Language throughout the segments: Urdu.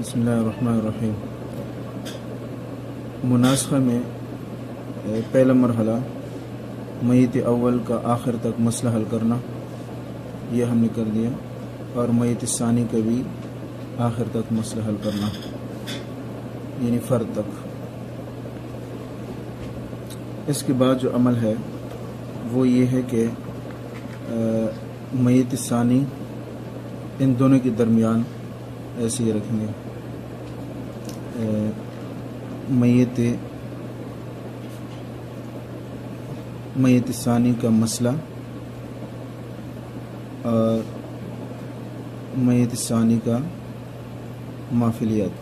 بسم اللہ الرحمن الرحیم۔ مناسخہ میں پہلا مرحلہ میت اول کا آخر تک مسئلہ حل کرنا، یہ ہم نے کر دیا، اور میت ثانی کا بھی آخر تک مسئلہ حل کرنا، یعنی فرد تک۔ اس کے بعد جو عمل ہے وہ یہ ہے کہ میت ثانی ان دونوں کے درمیان ایسے ہی رکھیں گے، میت ثانی کا مسئلہ اور میت ثانی کا مافلیت۔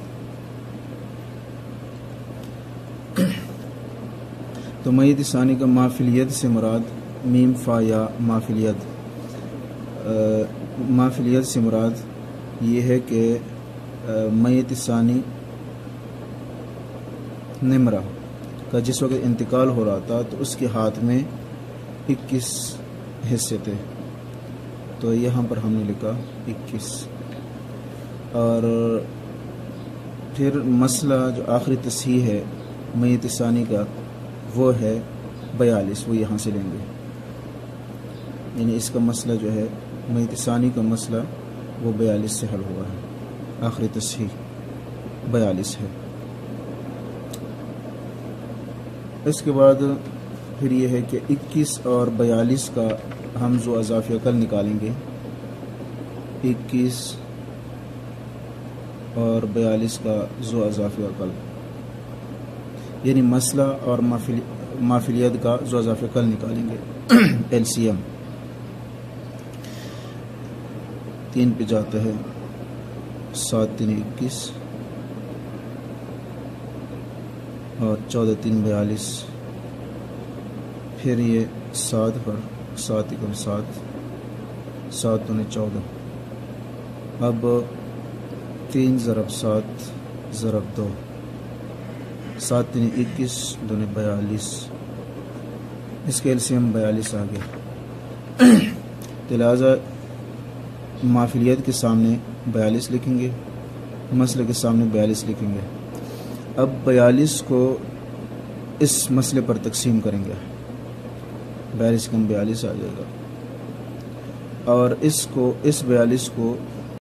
تو میت ثانی کا مافلیت سے مراد میم فا یا مافلیت، مافلیت سے مراد یہ ہے کہ میت ثانی نمرہ کا جس وقت انتقال ہو رہا تھا تو اس کے ہاتھ میں 21 حصے تھے، تو یہاں پر ہم نے لکھا 21، اور پھر مسئلہ جو آخری تصحیح ہے میت ثانی کا وہ ہے 42، وہ یہاں سے لیں گے، یعنی اس کا مسئلہ جو ہے میت ثانی کا مسئلہ وہ 42 سے حل ہوا ہے، آخری تصحیح 42 ہے۔ اس کے بعد پھر یہ ہے کہ 21 اور 42 کا ہم ذو اضافی عقل نکالیں گے، 21 اور 42 کا ذو اضافی عقل، یعنی مسئلہ اور مافلیت کا ذو اضافی عقل نکالیں گے، LCM 3 پہ جاتا ہے، 7 3 21 اور 14 3 42، پھر یہ 7 پر 7 × 7 7 × 14، اب 3 ضرب 7 ضرب 2، 7 3 21 2 42، اس کے LCM 42 آ گیا۔ لہٰذا مافلیت کے سامنے 42 لکھیں گے، مسئلے کے سامنے 42 لکھیں گے۔ اب 42 کو اس مسئلے پر تقسیم کریں گے، 42 کم 42 آ جائے گا، اور اس 42 کو